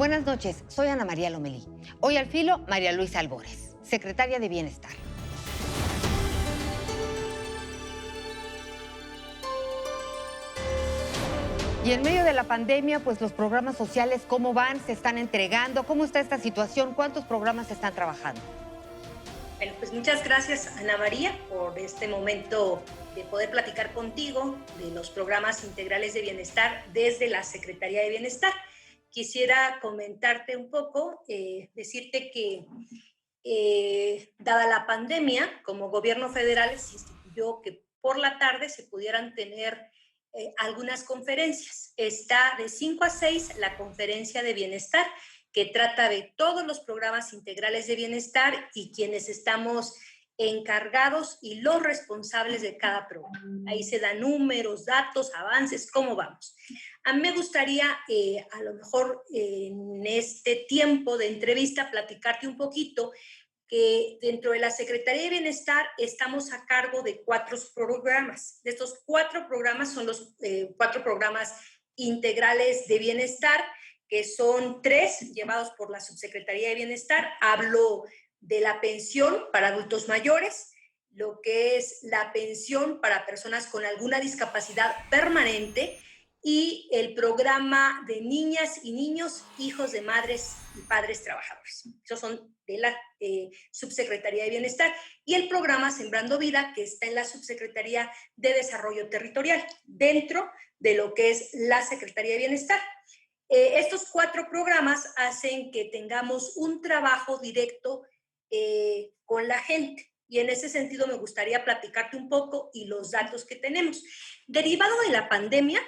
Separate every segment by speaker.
Speaker 1: Buenas noches, soy Ana María Lomelí. Hoy al filo, María Luisa Albores, secretaria de Bienestar. Y en medio de la pandemia, pues los programas sociales, ¿cómo van? ¿Se están entregando? ¿Cómo está esta situación? ¿Cuántos programas se están trabajando?
Speaker 2: Bueno, pues muchas gracias, Ana María, por este momento de poder platicar contigo de los programas integrales de bienestar desde la Secretaría de Bienestar. Quisiera comentarte un poco, decirte que dada la pandemia, como gobierno federal se instituyó que por la tarde se pudieran tener algunas conferencias. Está de 5 a 6 la conferencia de bienestar, que trata de todos los programas integrales de bienestar y quienes estamos encargados y los responsables de cada programa. Ahí se dan números, datos, avances, cómo vamos. A mí me gustaría, a lo mejor en este tiempo de entrevista, platicarte un poquito que dentro de la Secretaría de Bienestar estamos a cargo de 4 programas. De estos 4 programas son los 4 programas integrales de bienestar, que son 3 llevados por la Subsecretaría de Bienestar. Hablo de la pensión para adultos mayores, lo que es la pensión para personas con alguna discapacidad permanente y el programa de niñas y niños, hijos de madres y padres trabajadores. Esos son de la Subsecretaría de Bienestar. Y el programa Sembrando Vida, que está en la Subsecretaría de Desarrollo Territorial, dentro de lo que es la Secretaría de Bienestar. Estos 4 programas hacen que tengamos un trabajo directo con la gente. Y en ese sentido me gustaría platicarte un poco y los datos que tenemos. Derivado de la pandemia,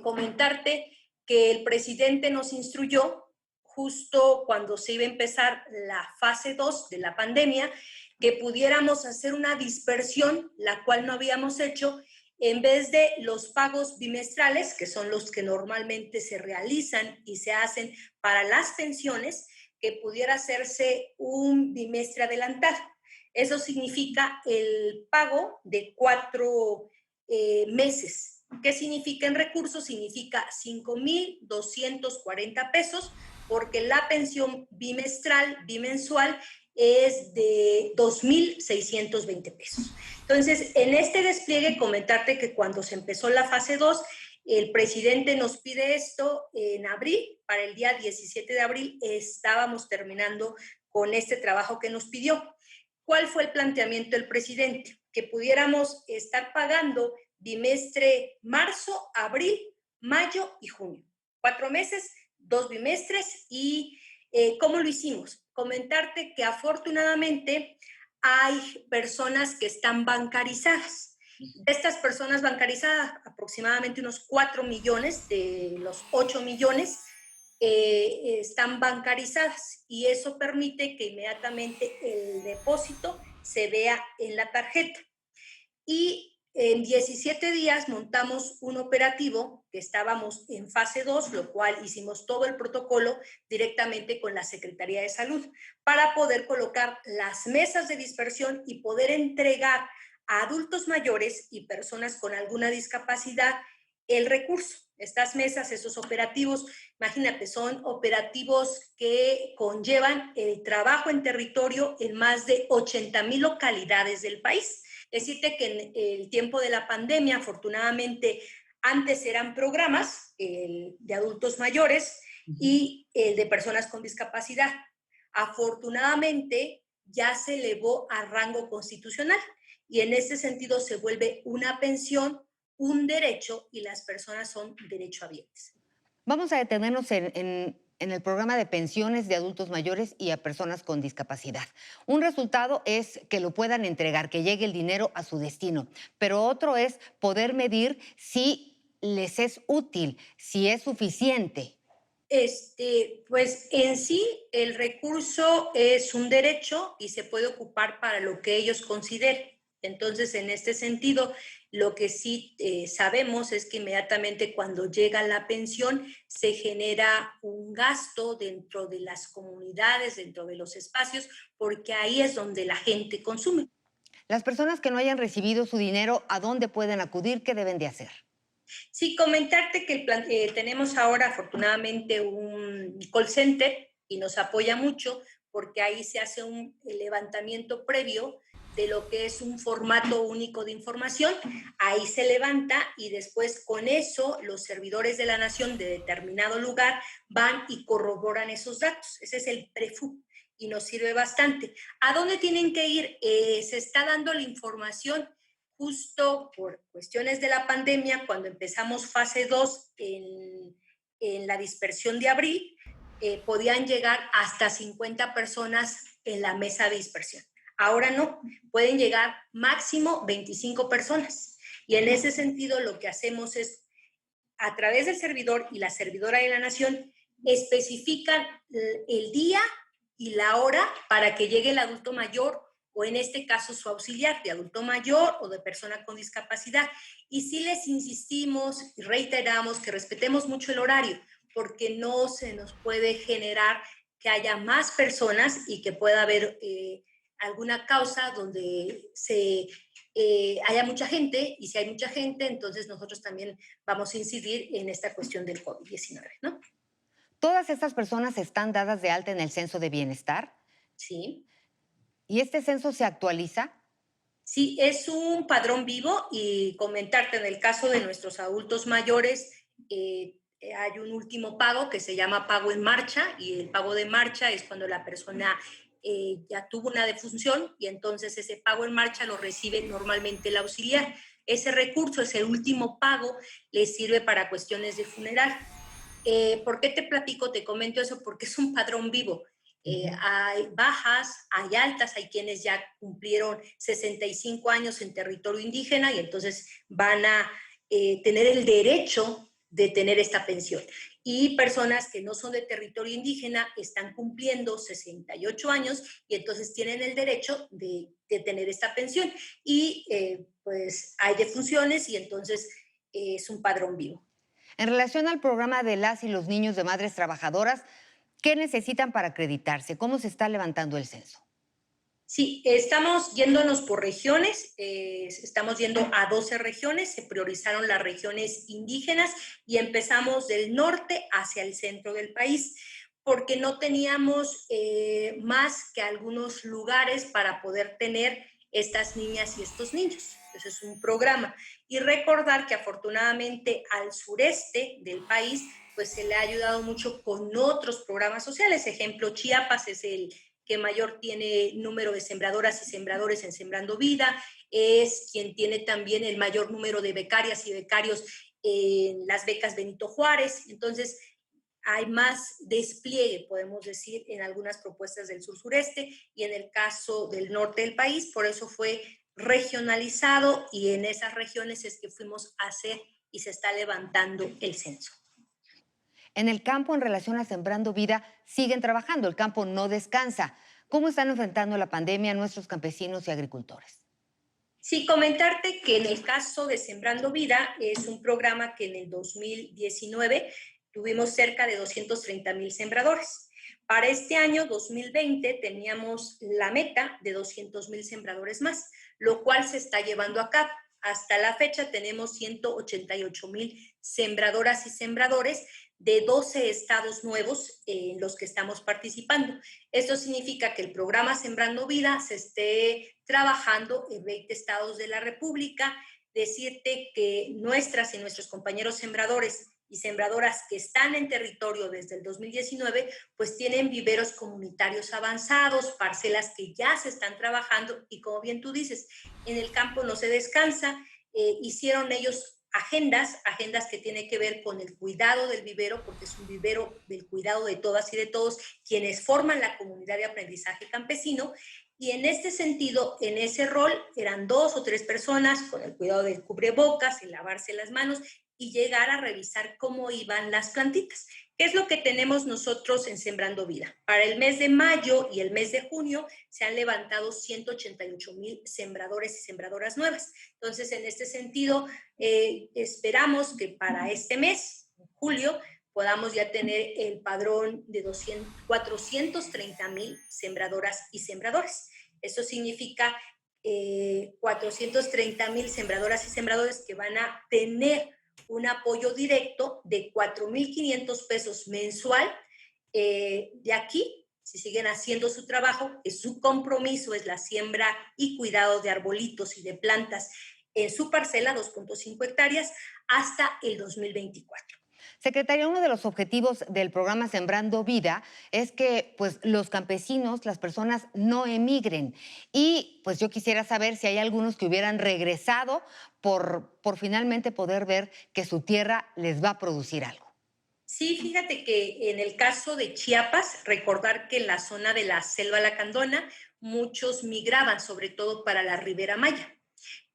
Speaker 2: comentarte que el presidente nos instruyó justo cuando se iba a empezar la fase 2 de la pandemia, que pudiéramos hacer una dispersión, la cual no habíamos hecho, en vez de los pagos bimestrales, que son los que normalmente se realizan y se hacen para las pensiones, que pudiera hacerse un bimestre adelantado. Eso significa el pago de 4 meses. ¿Qué significa en recursos? Significa 5,240 pesos, porque la pensión bimestral, bimensual, es de 2,620 pesos. Entonces, en este despliegue, comentarte que cuando se empezó la fase 2, el presidente nos pide esto en abril, para el día 17 de abril estábamos terminando con este trabajo que nos pidió. ¿Cuál fue el planteamiento del presidente? Que pudiéramos estar pagando bimestre marzo, abril, mayo y junio. 4 meses, 2 bimestres. ¿Y cómo lo hicimos? Comentarte que afortunadamente hay personas que están bancarizadas. De estas personas bancarizadas, aproximadamente unos 4 millones de los 8 millones están bancarizadas, y eso permite que inmediatamente el depósito se vea en la tarjeta. Y en 17 días montamos un operativo, que estábamos en fase 2, lo cual hicimos todo el protocolo directamente con la Secretaría de Salud, para poder colocar las mesas de dispersión y poder entregar a adultos mayores y personas con alguna discapacidad el recurso. Estas mesas, esos operativos, imagínate, son operativos que conllevan el trabajo en territorio en más de 80,000 localidades del país. Decirte que en el tiempo de la pandemia, afortunadamente, antes eran programas, el de adultos mayores y el de personas con discapacidad. Afortunadamente, ya se elevó a rango constitucional, y en ese sentido se vuelve una pensión un derecho, y las personas son derechohabientes.
Speaker 1: Vamos a detenernos en el programa de pensiones de adultos mayores y a personas con discapacidad. Un resultado es que lo puedan entregar, que llegue el dinero a su destino, pero otro es poder medir si les es útil, si es suficiente.
Speaker 2: Pues en sí el recurso es un derecho y se puede ocupar para lo que ellos consideren. Entonces, en este sentido, lo que sí sabemos es que inmediatamente cuando llega la pensión se genera un gasto dentro de las comunidades, dentro de los espacios, porque ahí es donde la gente consume.
Speaker 1: Las personas que no hayan recibido su dinero, ¿a dónde pueden acudir? ¿Qué deben de hacer?
Speaker 2: Sí, comentarte que tenemos ahora afortunadamente un call center y nos apoya mucho porque ahí se hace un levantamiento previo de lo que es un formato único de información, ahí se levanta y después con eso los servidores de la nación de determinado lugar van y corroboran esos datos. Ese es el PREFU y nos sirve bastante. ¿A dónde tienen que ir? Se está dando la información justo por cuestiones de la pandemia, cuando empezamos fase 2 en la dispersión de abril, podían llegar hasta 50 personas en la mesa de dispersión. Ahora no, pueden llegar máximo 25 personas. Y en ese sentido lo que hacemos es, a través del servidor y la servidora de la nación, especifican el día y la hora para que llegue el adulto mayor o en este caso su auxiliar de adulto mayor o de persona con discapacidad. Y sí les insistimos y reiteramos que respetemos mucho el horario, porque no se nos puede generar que haya más personas y que pueda haber alguna causa donde haya mucha gente, y si hay mucha gente, entonces nosotros también vamos a incidir en esta cuestión del COVID-19, ¿no?
Speaker 1: ¿Todas estas personas están dadas de alta en el censo de bienestar?
Speaker 2: Sí.
Speaker 1: ¿Y este censo se actualiza?
Speaker 2: Sí, es un padrón vivo y comentarte, en el caso de nuestros adultos mayores, hay un último pago que se llama pago en marcha y el pago de marcha es cuando la persona ya tuvo una defunción y entonces ese pago en marcha lo recibe normalmente el auxiliar. Ese recurso, ese último pago, le sirve para cuestiones de funeral. ¿Por qué te platico? Te comento eso porque es un padrón vivo. Hay bajas, hay altas, hay quienes ya cumplieron 65 años en territorio indígena y entonces van a tener el derecho de tener esta pensión. Y personas que no son de territorio indígena están cumpliendo 68 años y entonces tienen el derecho de tener esta pensión. Y pues hay defunciones y entonces es un padrón vivo.
Speaker 1: En relación al programa de las y los niños de madres trabajadoras, ¿qué necesitan para acreditarse? ¿Cómo se está levantando el censo?
Speaker 2: Sí, estamos yéndonos por regiones, estamos yendo a 12 regiones, se priorizaron las regiones indígenas y empezamos del norte hacia el centro del país, porque no teníamos más que algunos lugares para poder tener estas niñas y estos niños. Entonces es un programa. Y recordar que afortunadamente al sureste del país, pues se le ha ayudado mucho con otros programas sociales. Ejemplo, Chiapas es el que mayor tiene número de sembradoras y sembradores en Sembrando Vida, es quien tiene también el mayor número de becarias y becarios en las becas Benito Juárez. Entonces, hay más despliegue, podemos decir, en algunas propuestas del sur-sureste y en el caso del norte del país, por eso fue regionalizado y en esas regiones es que fuimos a hacer y se está levantando el censo.
Speaker 1: En el campo, en relación a Sembrando Vida, siguen trabajando. El campo no descansa. ¿Cómo están enfrentando la pandemia nuestros campesinos y agricultores?
Speaker 2: Sí, comentarte que en el caso de Sembrando Vida es un programa que en el 2019 tuvimos cerca de 230,000 sembradores. Para este año 2020 teníamos la meta de 200,000 sembradores más, lo cual se está llevando a cabo. Hasta la fecha tenemos 188,000 sembradoras y sembradores de 12 estados nuevos en los que estamos participando. Esto significa que el programa Sembrando Vida se esté trabajando en 20 estados de la República. Decirte que nuestras y nuestros compañeros sembradores y sembradoras que están en territorio desde el 2019, pues tienen viveros comunitarios avanzados, parcelas que ya se están trabajando y como bien tú dices, en el campo no se descansa, hicieron ellos agendas que tienen que ver con el cuidado del vivero, porque es un vivero del cuidado de todas y de todos quienes forman la comunidad de aprendizaje campesino. Y en este sentido, en ese rol, eran 2 o 3 personas con el cuidado del cubrebocas, el lavarse las manos y llegar a revisar cómo iban las plantitas. ¿Qué es lo que tenemos nosotros en Sembrando Vida? Para el mes de mayo y el mes de junio se han levantado 188,000 sembradores y sembradoras nuevas. Entonces, en este sentido, esperamos que para este mes, julio, podamos ya tener el padrón de 430,000 sembradoras y sembradores. Eso significa 430,000 sembradoras y sembradores que van a tener un apoyo directo de 4,500 pesos mensual. De aquí, si siguen haciendo su trabajo, es su compromiso, es la siembra y cuidado de arbolitos y de plantas en su parcela, 2,5 hectáreas, hasta el 2024.
Speaker 1: Secretaria, uno de los objetivos del programa Sembrando Vida es que pues, los campesinos, las personas, no emigren. Y pues yo quisiera saber si hay algunos que hubieran regresado por finalmente poder ver que su tierra les va a producir algo.
Speaker 2: Sí, fíjate que en el caso de Chiapas, recordar que en la zona de la selva lacandona muchos migraban, sobre todo para la Ribera Maya.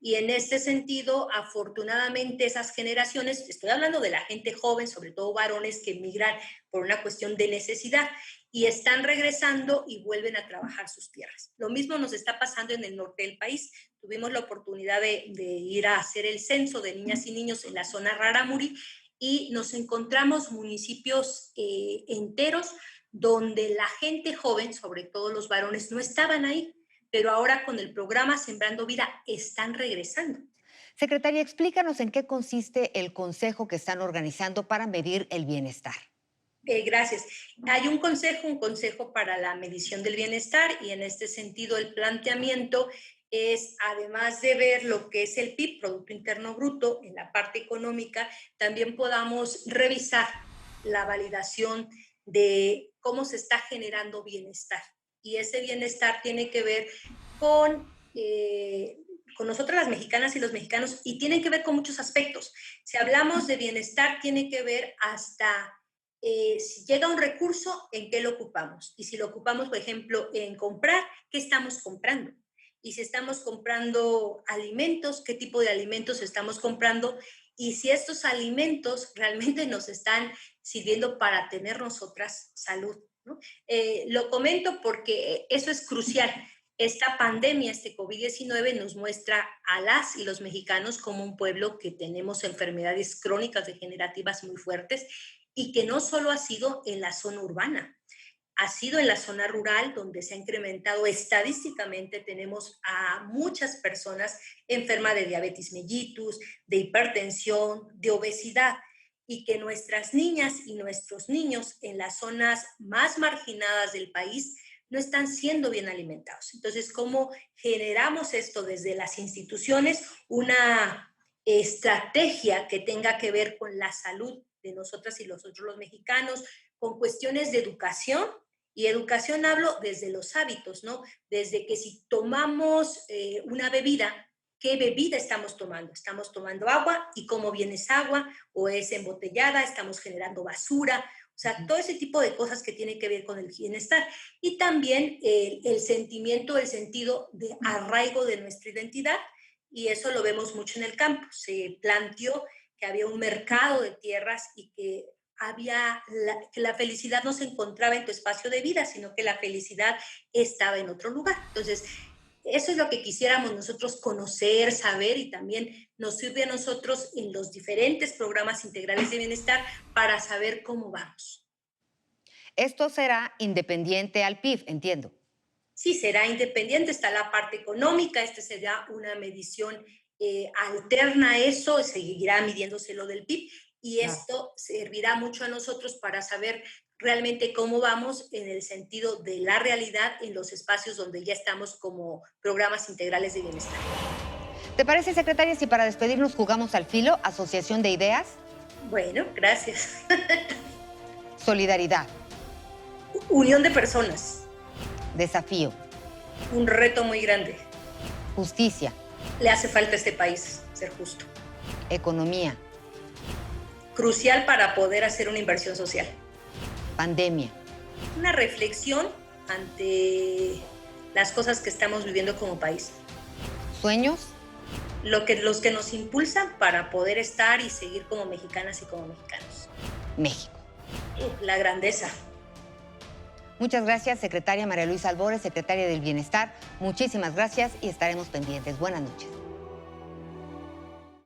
Speaker 2: Y en este sentido, afortunadamente, esas generaciones, estoy hablando de la gente joven, sobre todo varones que emigran por una cuestión de necesidad y están regresando y vuelven a trabajar sus tierras. Lo mismo nos está pasando en el norte del país. Tuvimos la oportunidad de ir a hacer el censo de niñas y niños en la zona Rarámuri y nos encontramos municipios enteros donde la gente joven, sobre todo los varones, no estaban ahí, pero ahora con el programa Sembrando Vida están regresando.
Speaker 1: Secretaria, explícanos en qué consiste el consejo que están organizando para medir el bienestar.
Speaker 2: Gracias. Hay un consejo para la medición del bienestar y en este sentido el planteamiento es, además de ver lo que es el PIB, Producto Interno Bruto, en la parte económica, también podamos revisar la validación de cómo se está generando bienestar. Y ese bienestar tiene que ver con, con nosotras las mexicanas y los mexicanos y tiene que ver con muchos aspectos. Si hablamos de bienestar, tiene que ver hasta si llega un recurso, ¿en qué lo ocupamos? Y si lo ocupamos, por ejemplo, en comprar, ¿qué estamos comprando? Y si estamos comprando alimentos, ¿qué tipo de alimentos estamos comprando? Y si estos alimentos realmente nos están sirviendo para tener nosotras salud, ¿no? Lo comento porque eso es crucial. Esta pandemia, este COVID-19, nos muestra a las y los mexicanos como un pueblo que tenemos enfermedades crónicas degenerativas muy fuertes y que no solo ha sido en la zona urbana, ha sido en la zona rural donde se ha incrementado estadísticamente. Tenemos a muchas personas enfermas de diabetes mellitus, de hipertensión, de obesidad, y que nuestras niñas y nuestros niños en las zonas más marginadas del país no están siendo bien alimentados. Entonces, ¿cómo generamos esto desde las instituciones? Una estrategia que tenga que ver con la salud de nosotras y nosotros los mexicanos, con cuestiones de educación, y educación hablo desde los hábitos, ¿no? Desde que si tomamos una bebida, ¿qué bebida estamos tomando? ¿Estamos tomando agua? ¿Y cómo viene esa agua? ¿O es embotellada? ¿Estamos generando basura? O sea, todo ese tipo de cosas que tienen que ver con el bienestar. Y también el sentimiento, el sentido de arraigo de nuestra identidad, y eso lo vemos mucho en el campo. Se planteó que había un mercado de tierras y que que la felicidad no se encontraba en tu espacio de vida, sino que la felicidad estaba en otro lugar. Entonces, eso es lo que quisiéramos nosotros conocer, saber, y también nos sirve a nosotros en los diferentes programas integrales de bienestar para saber cómo vamos.
Speaker 1: Esto será independiente al PIB, entiendo.
Speaker 2: Sí, será independiente, está la parte económica, este será una medición alterna a eso, seguirá midiéndose lo del PIB y esto servirá mucho a nosotros para saber realmente cómo vamos en el sentido de la realidad en los espacios donde ya estamos como programas integrales de bienestar.
Speaker 1: ¿Te parece, secretaria, si para despedirnos jugamos al filo, asociación de ideas?
Speaker 2: Bueno, gracias.
Speaker 1: Solidaridad.
Speaker 2: Unión de personas.
Speaker 1: Desafío.
Speaker 2: Un reto muy grande.
Speaker 1: Justicia.
Speaker 2: Le hace falta a este país ser justo.
Speaker 1: Economía.
Speaker 2: Crucial para poder hacer una inversión social.
Speaker 1: Pandemia.
Speaker 2: Una reflexión ante las cosas que estamos viviendo como país.
Speaker 1: Sueños.
Speaker 2: Los que nos impulsan para poder estar y seguir como mexicanas y como mexicanos.
Speaker 1: México.
Speaker 2: La grandeza.
Speaker 1: Muchas gracias, secretaria María Luisa Albores, secretaria del Bienestar. Muchísimas gracias y estaremos pendientes. Buenas noches.